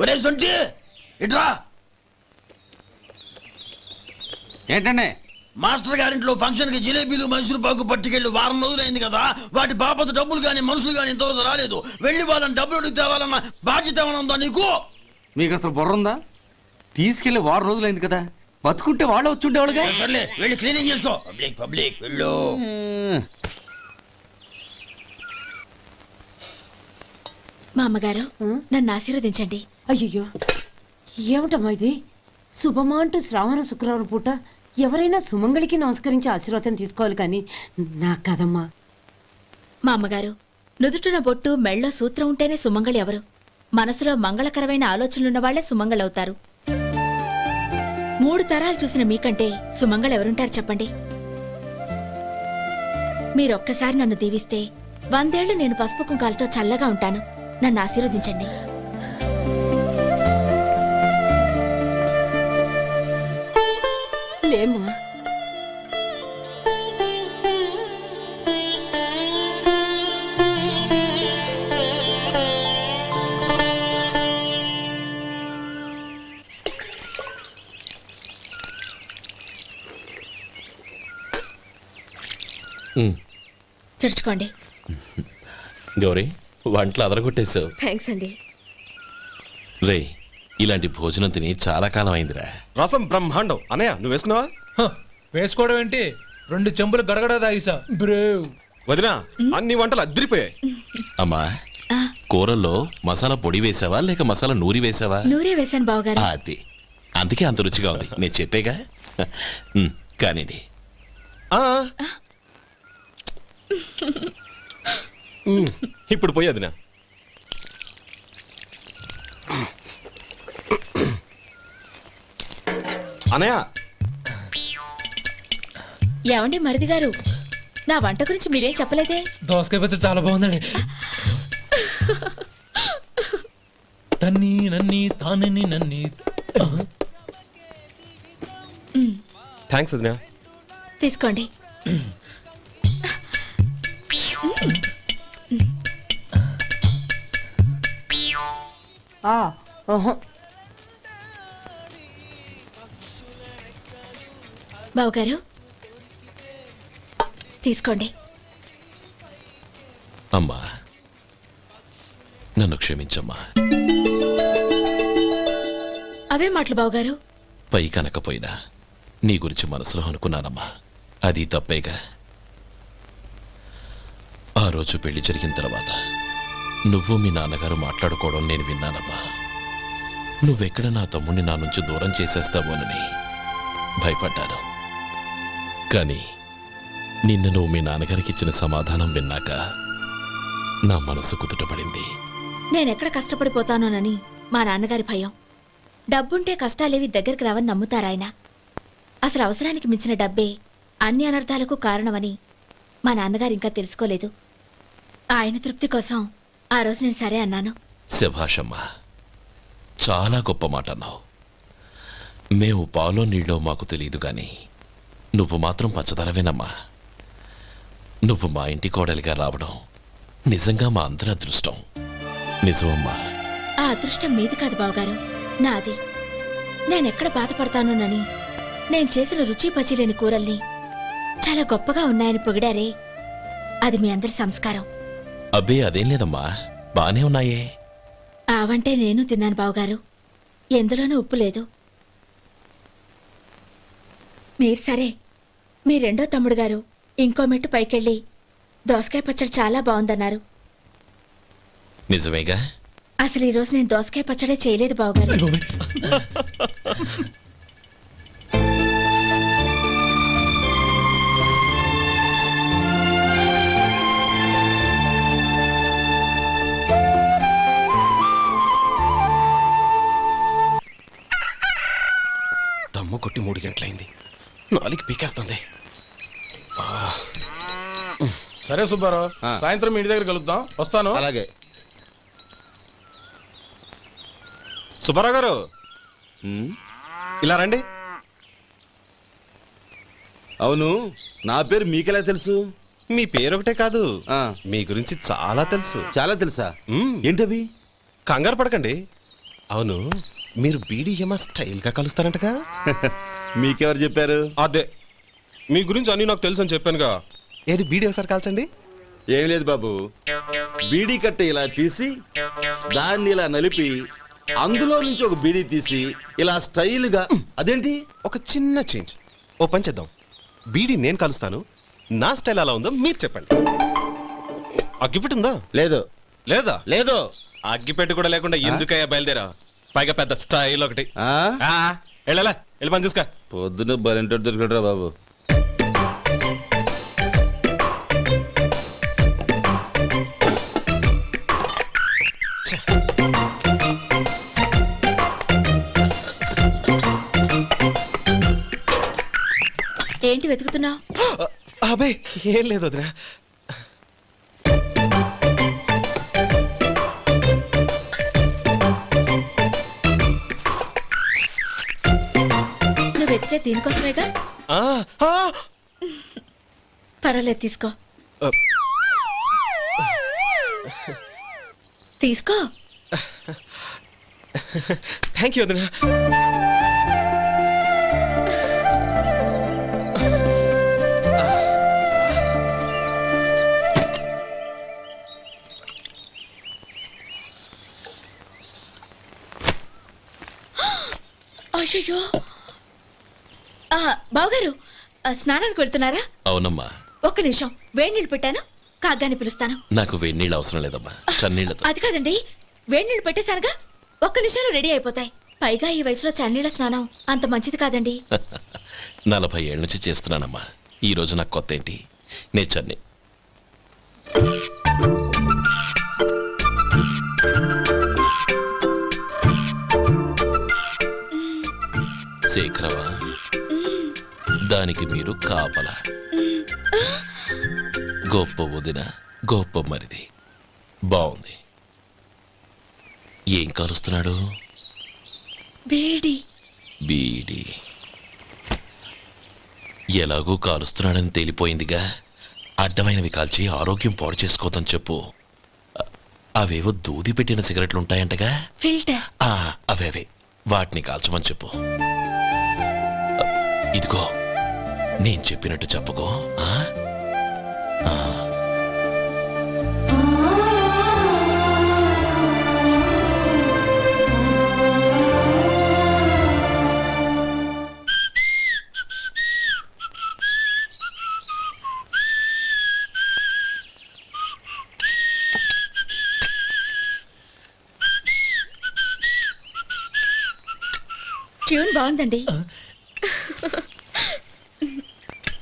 ఒరే సొంటి ఇట్రా. ఏంటండి? మాస్టర్ గారింట్లో ఫంక్షన్ కి జిలేబీలు మైసూరు పాకు పట్టుకెళ్ళి వారం రోజులైంది కదా. వాటి బాపత డబ్బులు కానీ మనుషులు కానీ ఇంతవరకు రాలేదు. వెళ్ళి వాళ్ళని డబ్బులు అడిగి తేవాలన్న బాధ్యత ఏమైనా ఉందా నీకు? మీకు అసలు బుర్ర ఉందా? తీసుకెళ్లి వారం రోజులైంది కదా, బతుకుంటే వాళ్ళు వచ్చుండేవాళ్ళుగా. సర్లే వెళ్ళి క్లీనింగ్ చేసుకో. పబ్లిక్ పబ్లిక్ వెళ్ళు. మా అమ్మగారు నన్ను ఆశీర్వదించండి. అయ్యో ఏమిటమ్మా ఇది? శుభమా అంటూ శ్రావణ శుక్రవారం పూట ఎవరైనా సుమంగళికి నమస్కరించి ఆశీర్వాదం తీసుకోవాలి కానీ నా కదమ్మా. మా అమ్మగారు నుదుటిన బొట్టు మెళ్ళో సూత్రం ఉంటేనే సుమంగళి ఎవరు? మనసులో మంగళకరమైన ఆలోచనలున్న వాళ్లే సుమంగళవుతారు. 3 తరాలు చూసిన మీకంటే సుమంగళ ఎవరుంటారు చెప్పండి? మీరొక్కసారి నన్ను దీవిస్తే 100 ఏళ్లు నేను పసుపు కుంకాలతో చల్లగా ఉంటాను. నన్ను ఆశీర్వదించండి. లేమ్మా. చుడుచుకోండి. గౌరీ, వంటలు అదరగొట్టేశావు. థ్యాంక్స్ అండి. రే, ఇలాంటి భోజనం తిని చాలా కాలం అయిందిరా. రసం బ్రహ్మాండం. అనయ్య నువ్వు వేసుకున్నావా? వేసుకోవడం ఏంటి, 2 చెంబులు గడగడ తాగిసా. బ్రేవ్ వదినా, అన్ని వంటలు అద్దరిపోయాయి. అమ్మా, కూరల్లో మసాలా పొడి వేసావా లేక మసాలా నూరి వేసావా? నూరే వేశాను బావగారు. అది అందుకే అంత రుచిగా ఉంది. నేను చెప్పేగా. కానివ్వండి. ఇప్పుడు పోయి వదినా. అనయ్య, ఏమండి మరిది గారు, నా వంట గురించి మీరేం చెప్పలేదే? దోసకాయ పచ్చడి చాలా బాగుందండి. తన్ని నన్ని తానని నన్ని. థ్యాంక్స్ వదినా. తీసుకోండి. బావగారు తీసుకోండి. అమ్మా, నన్ను క్షమించమ్మా. అవే మాటలు బావగారు. పై కనకపోయినా నీ గురించి మనసులో అనుకున్నానమ్మా. అది తప్పేగా. ఆ రోజు పెళ్లి జరిగిన తర్వాత నువ్వు మీ నాన్నగారు మాట్లాడుకోవడం నేను విన్నానమ్మా. నువ్వెక్కడ నా తమ్ముడిని నా నుంచి దూరం చేసేస్తావోనని భయపడ్డాను. కానీ నిన్న నువ్వు మీ నాన్నగారికి ఇచ్చిన సమాధానం విన్నాక నా మనసు కుదుటపడింది. నేనెక్కడ కష్టపడిపోతానోనని మా నాన్నగారి భయం. డబ్బుంటే కష్టాలేవి దగ్గరికి రావని నమ్ముతారాయన. అసలు అవసరానికి మించిన డబ్బే అన్ని అనర్థాలకు కారణమని మా నాన్నగారు ఇంకా తెలుసుకోలేదు. ఆయన తృప్తి కోసం ఆ రోజు నేను సరే అన్నాను. శభాషమ్మా, చాలా గొప్ప మాట అన్నావు. మేము పాలో నీళ్ళో మాకు తెలియదు కానీ నువ్వు మాత్రం పచ్చదనవేనమ్మా. నువ్వు మా ఇంటి కోడలిగా రావడం నిజంగా మా అందరి అదృష్టం. నిజమమ్మా. ఆ అదృష్టం మీది కాదు బావగారు, నాది. నేనెక్కడ బాధపడతానోనని నేను చేసిన రుచి పచిలేని కూరల్ని చాలా గొప్పగా ఉన్నాయని పొగిడారే, అది మీ అందరి సంస్కారం. అబ్బే అదేం లేదమ్మా, బానే ఉన్నాయే. ఆవంటే నేను తిన్నాను బావగారు, ఎందులోనూ ఉప్పు లేదు. మీరు సరే, మీ రెండో తమ్ముడు గారు ఇంకో మెట్టు పైకెళ్ళి దోసకాయ పచ్చడి చాలా బాగుందన్నారు. నిజమేగా? అసలు ఈరోజు నేను దోసకాయ పచ్చడే చేయలేదు బావగారు. దమ్ము కొట్టి 3 గంటలైంది. 4కి పీకేస్తుంది. సరే సుబ్బారావు, సాయంత్రం ఇంటి దగ్గర కలుద్దాం. వస్తాను. అలాగే. సుబ్బారావు గారు ఇలా రండి. అవును, నా పేరు మీకెలా తెలుసు? మీ పేరు ఒకటే కాదు, మీ గురించి చాలా తెలుసు. చాలా తెలుసా? ఏంటవి? కంగారు పడకండి, అవును మీరు బీడీఎం స్టైల్ గా కలుస్తారంటగా? మీకెవరు చెప్పారు? అదే మీ గురించి అన్ని నాకు తెలుసు అని చెప్పానుగా. ఏది బీడీ ఒకసారి కాల్చండి. ఏం లేదు బాబు, బీడీ కట్ట ఇలా తీసి దాన్ని ఇలా నలిపి అందులో నుంచి ఒక బీడీ తీసి ఇలా స్టైల్గా. అదేంటి? ఒక చిన్న చేంజ్. ఓ పని చేద్దాం, బీడీ నేను కలుస్తాను, నా స్టైల్ అలా ఉందో మీరు చెప్పండి. అగ్గిపెట్టి ఉందా? లేదు లేదా? లేదు. అగ్గిపెట్టి కూడా లేకుండా ఎందుకయ్యా బయలుదేరా? పైగా పెద్ద స్టైల్ ఒకటి. ఆ? వెళ్ళాలా, వెళ్ళి పని చూసుకో. పొద్దున బలింటో దొరికడరా బాబు. ఏంటి వెతుకుతున్నావు? అబే ఏం లేదు వదినా. నువ్వు వెతికే దీనికోసమేగా. ఆ, ఆ, పర్వాలేదు, తీసుకో ఆ. తీసుకో. థ్యాంక్ యూ వదినా. అయ్యో, బావగారు స్నానానికి వెళ్తున్నారా? అవునమ్మా. ఒక్క నిమిషం, వేడి నీళ్ళు పెట్టాను, కాగ్గాని పిలుస్తాను. నాకు వేడి నీళ్ళు అవసరం లేదమ్మా, చన్నీళ్ళతో. అది కాదండి, వేడి నీళ్ళు పెట్టేశానుగా, ఒక్క నిమిషంలో రెడీ అయిపోతాయి. పైగా ఈ వయసులో చన్నీళ్ళ స్నానం అంత మంచిది కాదండి. 40 ఏళ్ళ నుంచి చేస్తున్నానమ్మా. ఈ రోజు నాకు కొత్త ఏంటి? నే చన్ని. శేఖరవా, దానికి మీరు కాపలా. గొప్ప వదిన, గొప్ప మరిది. బాగుంది. ఏం కాలుస్తున్నాడు? బీడి. బీడి ఎలాగూ కాలుస్తున్నాడని తేలిపోయిందిగా. అడ్డమైనవి కాల్చి ఆరోగ్యం పాడు చేసుకోవద్దని చెప్పు. అవేవో దూది పెట్టిన సిగరెట్లు ఉంటాయంటగా. ఫిల్టర్. అవే వాటిని కాల్చమని చెప్పు. ఇదిగో, నేను చెప్పినట్టు చెప్పుకో. ట్యూన్ బాగుందండి.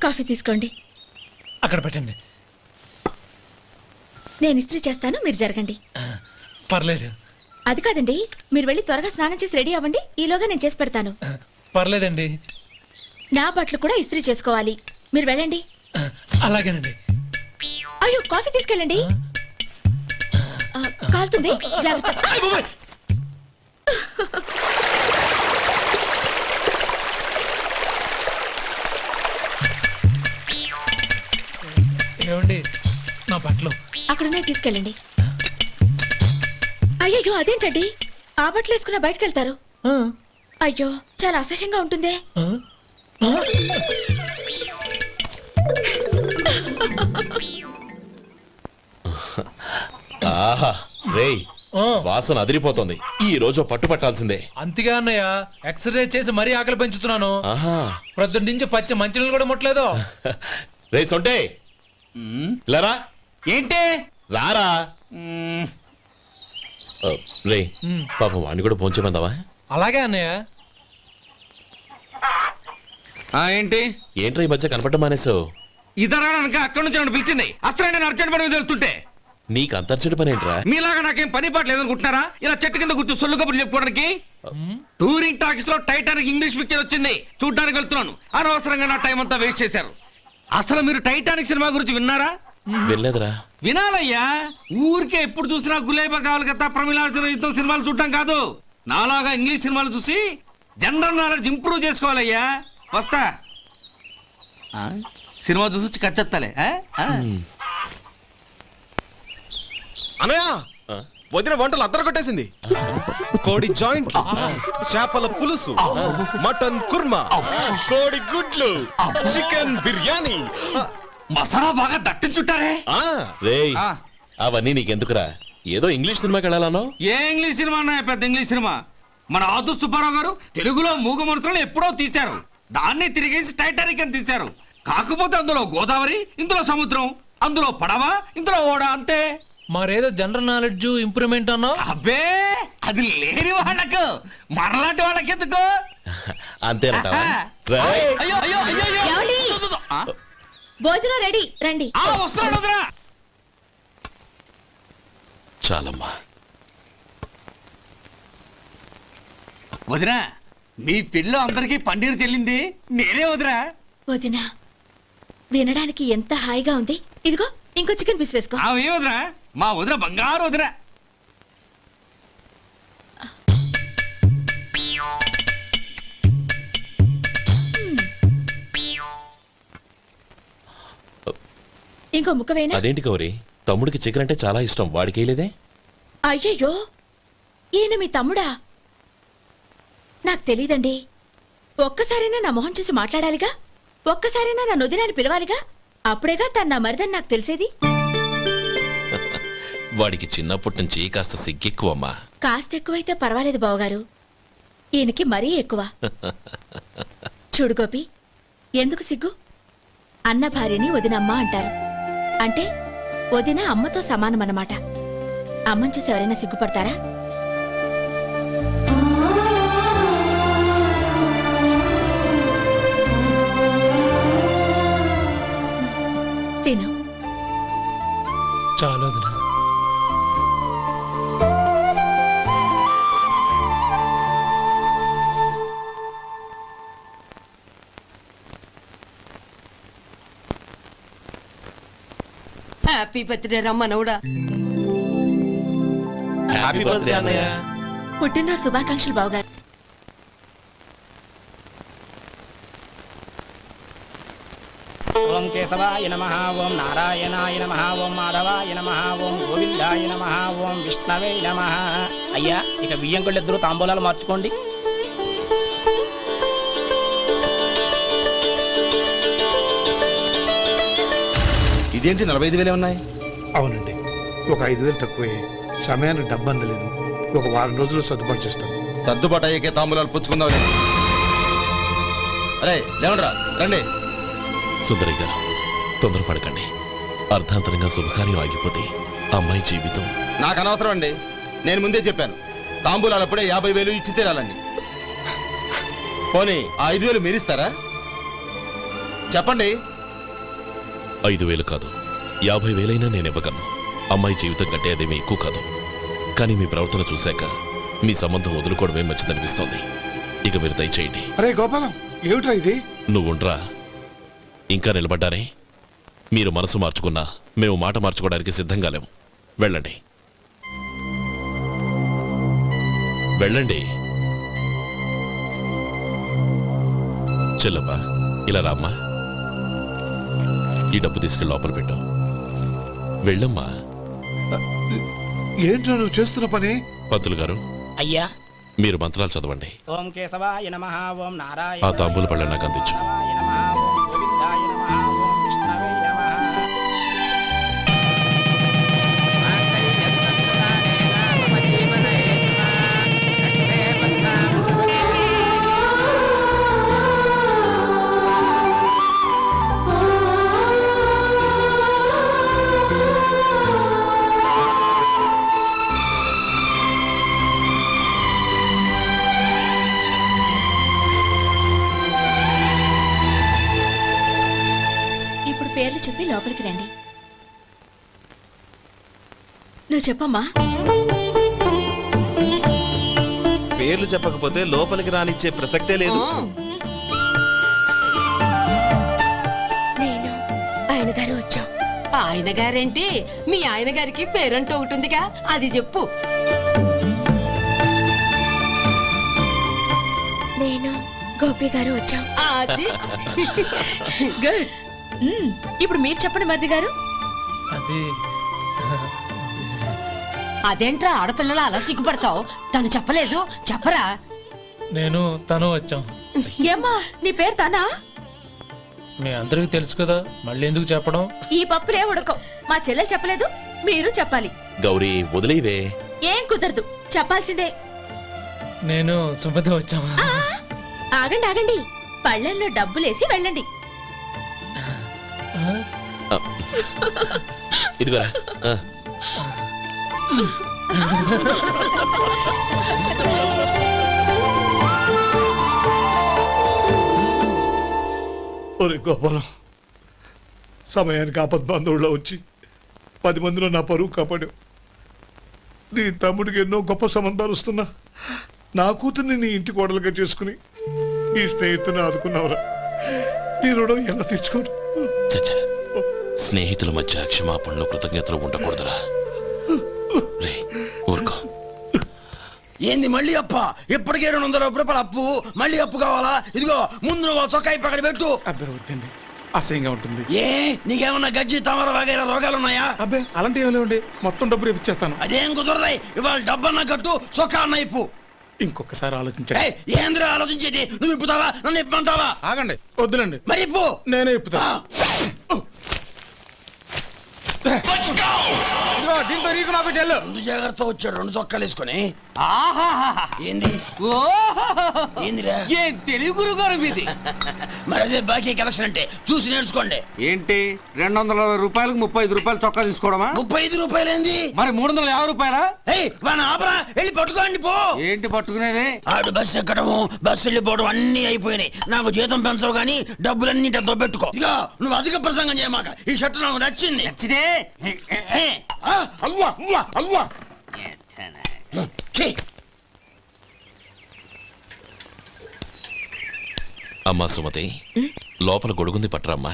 కాఫీ తీసుకోండి. అక్కడ పెట్టండి. నేను ఇస్త్రీ చేస్తాను, మీరు జరగండి. పర్లేదు. అది కాదండి, మీరు వెళ్ళి త్వరగా స్నానం చేసి రెడీ అవ్వండి, ఈలోగా నేను చేసి పెడతాను. పర్లేదండి. నా బట్టలు కూడా ఇస్త్రీ చేసుకోవాలి, మీరు వెళ్ళండి. అలాగేనండి. అయ్యో, కాఫీ తీసుకెళ్ళండి. కాలుతుంది, జాగ్రత్త. ఏమండి, నా బట్టలు అక్కడున్నా తీసుకెళ్ళండి. అయ్యో, అదేంటండి, ఆ బట్టలు వేసుకున్న బయటకు వెళ్తారు? అయ్యో, చాలా అసహ్యంగా ఉంటుందే. ఆహా రేయ్, వాసన అదిరిపోతుంది. ఈ రోజు పట్టు పట్టాల్సిందే. అంతగా అన్నయ్య, ఎక్సర్సైజ్ చేసి మరీ ఆకలి పెంచుతున్నాను. ఆహా, ప్రొద్దున నుంచి పచ్చి మంచినీళ్ళు కూడా ముట్టలేదు. రే సొంటే, లరా ఏంటి? రారా. రే పాపం వాణ్ణి కూడా పోంచమందావా? అలాగే అన్నయ్య. ఏంటి? ఏంట్రా ఈ మధ్య కనపడడం మానేసావు? ఇదనక అక్కడి నుంచి నన్ను పిలిచింది. అసలు నేను అర్జెంట్ పని తెలుస్తుంటే నీకు అంతర్చడి పని ఏంట్రా? మీలాగా నాకేం పని పాట లేదనుకుంటున్నారా? ఇలా చెట్టు కింద కూర్చో సొల్లు కబుర్లు చెప్పుకోవడానికి. టూరింగ్ టాకీస్ లో టైటానిక్ ఇంగ్లీష్ పిక్చర్ వచ్చింది, చూడ్డానికి వెళ్తున్నాను. అనవసరంగా నా టైం అంతా వేస్ట్ చేశారు. అసలు మీరు టైటానిక్ సినిమా గురించి విన్నారా? వెళ్ళలేదురా. వినాలయ్యా, ఊరికే ఎప్పుడు చూసినా గులేబా కావాలి కదా, ప్రమిళార్జున యుద్ధం సినిమాలు చూడటం కాదు. నాలాగా ఇంగ్లీష్ సినిమాలు చూసి జనరల్ నాలెడ్జ్ ఇంప్రూవ్ చేసుకోవాలయ్యా. వస్తా. సినిమా చూసి కచ్చెత్తాలే. అనయ్య, వదిన వంటలు అద్దరు కొట్టేసింది. కోడి జాయింట్, చేపల పులుసు, మటన్ కుర్మా, కోడి గుడ్లు, చికెన్ బిర్యానీ. మసాలా బాగా దట్టించుంటారే. ఆ, రేయ్ ఆ. అవన్నీ నీకెందుకురా? ఏదో ఇంగ్లీష్ సినిమాకి వెళ్ళాలనో. ఏ ఇంగ్లీష్ సినిమా అన్నా పెద్ద ఇంగ్లీష్ సినిమా. మన ఆదు సుబ్బారావు గారు తెలుగులో మూగ మనుషులను ఎప్పుడో తీశారు. దాన్ని తిరిగేసి టైటానిక్ అని తీశారు. కాకపోతే అందులో గోదావరి, ఇందులో సముద్రం, అందులో పడవ, ఇందులో ఓడ, అంతే. మరేదో జనరల్ నాలెడ్జ్ ఇంప్రూవ్మెంట్ అన్నా. అబ్బే అది లేని వాళ్ళకు మనలాంటి వాళ్ళకి ఎందుకు? అంతేనట. అయ్యో అయ్యో అయ్యో అయ్యో. ఏమండి? ఆ? భోజనం రెడీ, రండి. ఆ, వస్తున్నాడు వదినా. చాలమ్మా. వదినా, మీ పిల్ల అందరికీ పన్నీరు చెల్లింది నేనే వదినా. వదినా, వినడానికి ఎంత హాయిగా ఉంది. ఇదిగో ఇంకో చికెన్ పీస్ వేసుకో. ఏ వదినా, మా వదిన బంగారు వదినా. ఇంకో ముక్క వేయనా? అదేంటి గౌరీ, తమ్ముడికి చికెన్ అంటే చాలా ఇష్టం, వాడికి వేయలేదే? అయ్యయ్యో, ఈయన మీ తమ్ముడా? నాకు తెలీదండి. ఒక్కసారైనా నా మొహం చూసి మాట్లాడాలిగా, ఒక్కసారైనా నా నొదినాన్ని పిలవాలిగా, అప్పుడేగా తన నా మరిదని నాకు తెలిసేది. వాడికి చిన్నప్పటి నుంచి కాస్త సిగ్గెక్కువమ్మా. కాస్త ఎక్కువైతే పర్వాలేదు బావగారు, ఈయనకి మరీ ఎక్కువ. చూడు గోపి, ఎందుకు సిగ్గు? అన్న భార్యని వదినమ్మ అంటారు. అంటే వదిన అమ్మతో సమానమన్నమాట. అమ్మని చూసి ఎవరైనా సిగ్గుపడతారా? తిను. చాలా వదినా. హ్యాపీ బర్త్డే రమ్మనవుడా. హ్యాపీ బర్త్డే అన్నయ్య. పుట్టిన శుభాకాంక్షలు బావగారు. ఓం కేశవాయ నమః, ఓం నారాయణాయ నమః, ఓం మాధవాయ నమః, ఓం గోవిందాయ నమః, ఓం విష్ణవే నమః. అయ్యా, ఇక బియ్యం కొళ్ళు ఇద్దరు తాంబూలాలు మార్చుకోండి. ఇదేంటి 45,000 ఉన్నాయి? అవునండి, ఒక 5,000 తక్కువే. సమయానికి డబ్బు అందలేదు. ఒక వారం రోజుల్లో సర్దుబాటు చేస్తాను. సర్దుబాటు అయ్యకే తాంబూలాలు పుచ్చుకుందాం. అరే లేవండ్రా, రండి. సుందరి గారు, తొందరపడకండి. అర్ధాంతరంగా శుభకార్యం ఆగిపోతే అమ్మాయి జీవితం. నాకు అనవసరం అండి, నేను ముందే చెప్పాను. తాంబూలాలు అప్పుడే 50,000 ఇచ్చి తీరాలండి. పోనీ ఆ 5,000 మీరిస్తారా? చెప్పండి. 5,000 కాదు, 50,000 నేను ఇవ్వగలను. అమ్మాయి జీవితం కంటే అదేమీ ఎక్కువ కాదు. కానీ మీ ప్రవర్తన చూశాక మీ సంబంధం వదులుకోవడమే మంచిదనిపిస్తోంది. ఇక మీరు దయచేయండి. అరే గోపాలం, ఏమిట్రా ఇది? నువ్వుండ్రా. ఇంకా నిలబడ్డారే? మీరు మనసు మార్చుకున్నా మేము మాట మార్చుకోవడానికి సిద్ధంగా లేము. వెళ్ళండి, వెళ్ళండి. చెల్లమ్మా, ఇలా రామ్మా. ఈ డబ్బు తీసుకెళ్ళి లోపల పెట్టు. వెళ్ళమ్మా. ఏంట్రా నువ్వు చేస్తున్న పని? పంతులు గారు, అయ్యా, మీరు మంత్రాలు చదవండి. ఓం కేశవాయ నమః, ఓం నారాయణ ఆ తాంబూల పళ్ళ నాకు అందించు. ఓం గోవిందాయ నమః, ఓం విష్ణవే నమః. ఇప్పుడు పేర్లు చెప్పి లోపలికి రండి. నువ్వు చెప్పమ్మా. పేర్లు చెప్పకపోతే లోపలికి రానిచ్చే ప్రసక్తే లేదు. నేను ఆయన గారు వచ్చాం. ఆయన గారేంటి, మీ ఆయన గారికి పేరంటూ ఒకటి ఉందిగా, అది చెప్పు. నేను గోపి గారు వచ్చాం. అది గుడ్. ఇప్పుడు మీరు చెప్పండి మరిది గారు. అది అదేంట్రా ఆడపిల్లలు అలా సిగ్గుపడతావు? తను చెప్పలేదు, చెప్పరా? నేను తను వచ్చాం. ఏమ్మా నీ పేరు తానా? మీ అందరికి తెలుసు కదా, మళ్ళీ ఎందుకు చెప్పడం? ఈ పప్పులే ఉడకం. మా చెల్లెలు చెప్పలేదు, మీరు చెప్పాలి. గౌరీ వదిలేవే. ఏం కుదరదు, చెప్పాల్సిందే. నేను సుమతి వచ్చాం. ఆ, ఆగండి ఆగండి, పళ్ళెంలో డబ్బులేసి వెళ్ళండి. ఇదిగోరా. ఒరే గోపాలం, సమయానికి ఆపద్బాంధవుల్లో వచ్చి 10 మందిలో నా పరువు కాపాడావు. నీ తమ్ముడికి ఎన్నో గొప్ప సంబంధాలు వస్తున్నా నా కూతుర్ని నీ ఇంటి కోడలుగా చేసుకుని నీ స్నేహితుని ఆదుకున్నావురా. నీ రుణం ఎలా తీర్చుకోరు? చచ్చా, స్నేహితుల మధ్య క్షమాపణలు కృతజ్ఞతలు ఉండకూడదురా. రే ఊరుకో. ఏంది మళ్ళీ అప్ప? ఇప్పటికే 200 రూపాయల అప్పు, మళ్ళీ అప్పు కావాలా? ఇదిగో ముందు నువ్వు చొక్కా పక్కన పెట్టు. అబ్బే వద్దండి, అసహ్యంగా ఉంటుంది. ఏ నీకేమన్నా గజ్జి తమర వగైరా రోగాలున్నాయా? అబ్బే అలాంటి ఏమీ లేవండి, మొత్తం డబ్బు రేపు ఇచ్చేస్తాను. అదేం కుదరదాయి. ఇవాళ డబ్బన్నా కట్టు, చొక్కా అన్న ఇప్పు. ఇంకొకసారి ఆలోచించండి. ఏయ్, ఏంద్రా ఆలోచించేది? నువ్వు ఇప్పుతావా, నన్ను ఇప్పమంటావా? ఆగండి, వద్దులండి, మరి ఇప్పు. నేనే ఇప్పుతా. ఇదిగో, దీంతో నీకు నాకు చెల్లు. ముందు జాగ్రత్త వచ్చాడు 2 చొక్కాలు వేసుకొని. ఏంది ఏందిరా? ఏ తెలుగు గురుగారు మీది? మరి అదే బాకీ కలెక్షన్ అంటే చూసి నేర్చుకోండి. ఏంటి 220 రూపాయలకు 35 రూపాయలు చొక్కా తీసుకోవడమా? 35 రూపాయలు ఏంది? మరి 350 రూపాయలా? ఏయ్ వాడిని ఆపరా, వెళ్ళి పట్టుకోండి పో. ఏంటి పట్టుకునేది? ఆడు బస్సు ఎక్కడము, బస్సు వెళ్ళిపోవడం అన్ని అయిపోయినాయి. నాకు జీతం పెంచవు గానీ డబ్బులన్నీ దొబ్బెట్టుకో. ఇక నువ్వు అధిక ప్రసంగం చేయమాక. ఈ షర్ట్ నాకు నచ్చింది. అల్వా అల్వా అల్వా. ఛీ. అమ్మా సుమతి, లోపల గొడుగుంది పట్టరమ్మా.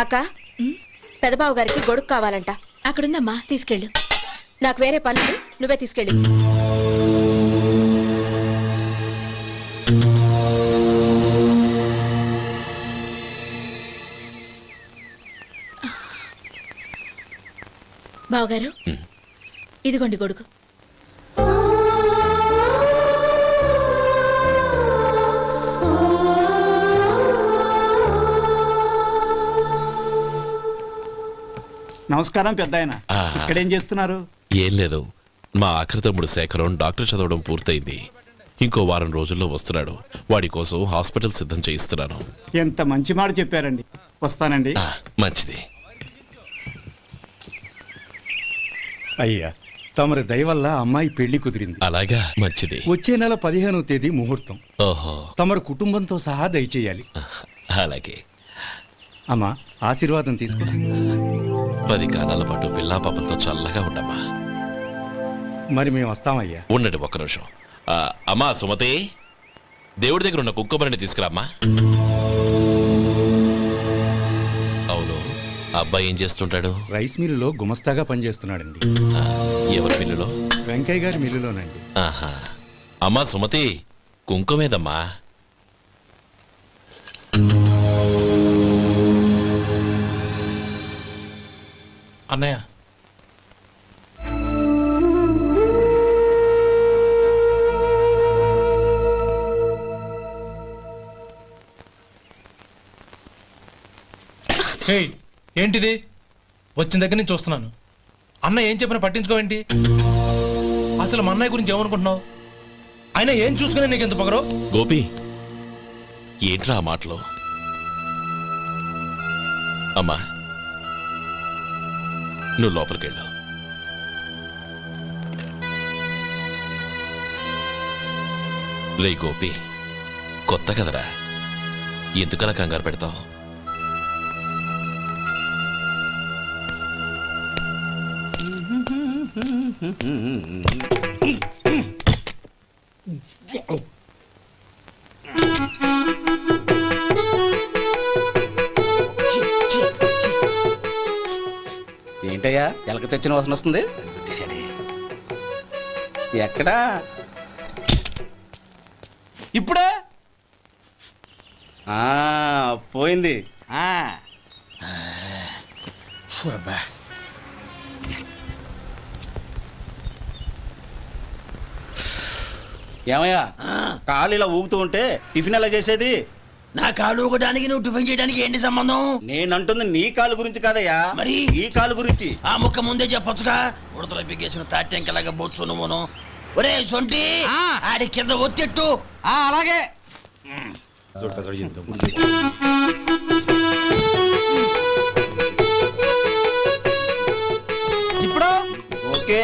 అక్క, పెదబాబు గారికి గొడుగు కావాలంట. అక్కడుందమ్మా, తీసుకెళ్ళు. నాకు వేరే పనులు, నువ్వే తీసుకెళ్ళి. బావగారు, ఇదిగోండి గొడుగు. నమస్కారం పెద్ద ఆయన. ఇక్కడేం చేస్తున్నారు? ఏం లేదు, మా ఆఖరి తమ్ముడు శేఖరం డాక్టర్ చదవడం పూర్తయింది. ఇంకో వారం రోజుల్లో వస్తున్నాడు. వాడి కోసం హాస్పిటల్ సిద్ధం చేయిస్తున్నాను. ఎంత మంచి మాట చెప్పారండి. వస్తానండి. మంచిది. అయ్యా, తమరి దయ వల్ల అమ్మాయి పెళ్లి కుదిరింది. అలాగా, మంచిది. వచ్చే నెల 15వ తేదీ ముహూర్తం. ఓహో, తమరు కుటుంబంతో సహా దయచేయాలి. అలాగే. అమ్మా, ఆశీర్వాదం తీసుకురా. 10 కాలాల పాటు పిల్లా పాపలతో చల్లగా ఉండమ్మా. మరి మేము వస్తామయ్యా. ఉండండి ఒక్క నిమిషం. అమ్మా సుమతి, దేవుడి దగ్గర ఉన్న కుక్కబరిని తీసుకురామ్మా. అవును, అబ్బాయి ఏం చేస్తుంటాడు? రైస్ మిల్లులో గుమస్తాగా పనిచేస్తున్నాడండి. ఎవరి మిల్లులో? వెంకయ్య గారి మిల్లులోనండి. ఆహా. అమ్మా సుమతి, కుంకుమేదమ్మా? అన్నయ్య, ఏంటిది? వచ్చిన దగ్గర నుంచి చూస్తున్నాను. అన్న ఏం చెప్పినా పట్టించుకోవేంటి? అసలు మా అన్నయ్య గురించి ఏమనుకుంటున్నావు? ఆయన ఏం చూసుకునే నీకెంత పొగరు? గోపి, ఏంట్రా ఆ మాటలు? అమ్మా, నువ్వు లోపలికెళ్ళు. రే గోపి, కొత్త కదరా, ఎందుకలా కంగారు పెడతావు? ఏంటయ్యా ఎలక తెచ్చిన వాసన వస్తుంది? ఎక్కడా? ఇప్పుడే పోయింది. అబ్బా. ఏమయ్యా కాలు ఇలా ఊగుతూ ఉంటే టిఫిన్ ఎలా చేసేది? నా కాలు ఊగడానికి నువ్వు టిఫిన్ చేయడానికి ఏంటి సంబంధం? నేనంటుంది నీ కాలు గురించి కాదయ్యా, మరి? ఈ కాలు గురించి. ఆ ముక్క ముందే చెప్పొచ్చుగా. ఉడతలో బిగ్గేసిన తాటెంకలాగా బొచ్చు నువ్వును. ఒరే సొంటి, ఆడి కింద ఒత్తెట్టు. అలాగే. ఇప్పుడు ఓకే.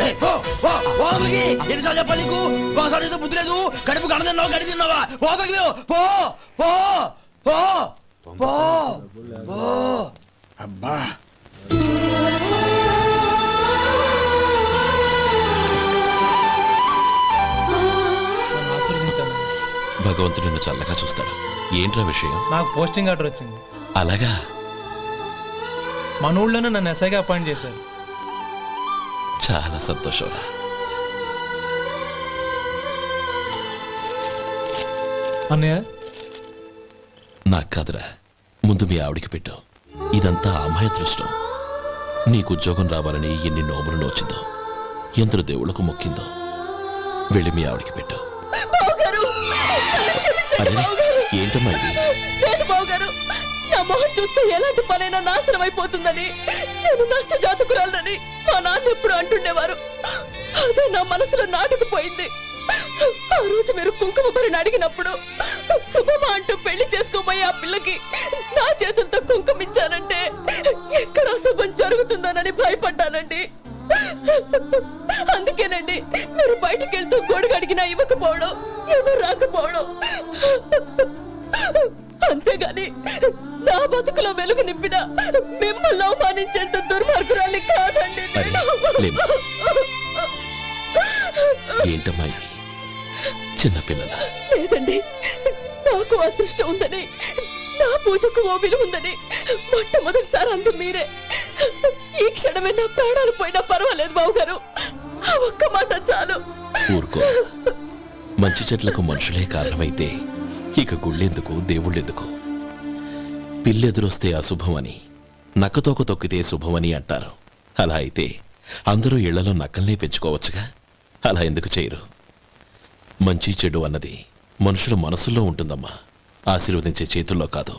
ఏయ్, పో, పో, పో అవతలికి. ఎన్నిసార్లు చెప్పాలి నీకు? ఒకసారి అయితే బుద్ధి లేదు. కడుపు గడ తిన్నావా, గడి తిన్నావా? పో అవతలికి పో, పో, పో, పో, పో. అబ్బా నన్ను ఆశీర్వదించాను. భగవంతుడు నిన్ను చల్లగా చూస్తాడు. ఏంట్రా విషయం? నాకు పోస్టింగ్ ఆర్డర్ వచ్చింది. అలాగా? మన ఊళ్ళోనే నన్ను ఎస్ఐగా అపాయింట్ చేశారు. చాలా సంతోషంరా. అన్నయ్య, నాకు కాదురా, ముందు మీ ఆవిడికి పెట్టు. ఇదంతా అమ్మాయి అదృష్టం. నీకు ఉద్యోగం రావాలని ఎన్ని నోములు నోచిందో, ఎందరు దేవుళ్లకు మొక్కిందో. వెళ్ళి మీ ఆవిడికి పెట్టు. అరే, ఏంటమ్మా ఇది? నా మొహం చూస్తే ఎలాంటి పనైనా నాశనం అయిపోతుందని, నేను నష్ట జాతకురాలని మా నాన్న ఎప్పుడు అంటుండేవారు. అదే నా మనసులో నాటుకుపోయింది. ఆ రోజు మీరు కుంకుమ భరిని అడిగినప్పుడు శుభమా అంటూ పెళ్లి చేసుకోబోయే ఆ పిల్లకి నా చేతులతో కుంకుమ ఇచ్చానంటే ఎక్కడ అశుభం జరుగుతుందోనని భయపడ్డానండి. అందుకేనండి మీరు బయటికి వెళ్తూ గొడుగు అడిగినా ఇవ్వకపోవడం, ఎవరు రాకపోవడం. అంతేగాని నా బతుకులో వెలుగు నింపిన మిమ్మల్ని అవమానించేంత దుర్మార్గురాలి కాదండి అరే, లేమ్మా. ఏంటమ్మా ఇది? చిన్నపిల్లల. లేదండి, నాకు అదృష్టం ఉందని, నా పూజకు ఓ విలువ ఉందని మొట్టమొదటిసారి అందు మీరే. ఈ క్షణమే నా ప్రాణాలు పోయినా పర్వాలేదు బావగారు. ఆ ఒక్క మాట చాలు. ఊరుకో. మంచి చెట్లకు మనుషులే కారణమైతే ఇక గుళ్ళెందుకు, దేవుళ్ళెందుకు? పిల్లెదురొస్తే అశుభమని, నక్కతోక తొక్కితే శుభమని అంటారు. అలా అయితే అందరూ ఇళ్లలో నక్కల్నే పెంచుకోవచ్చుగా. అలా ఎందుకు చేయరు? మంచి చెడు అన్నది మనుషుల మనసుల్లో ఉంటుందమ్మా, ఆశీర్వదించే చేతుల్లో కాదు.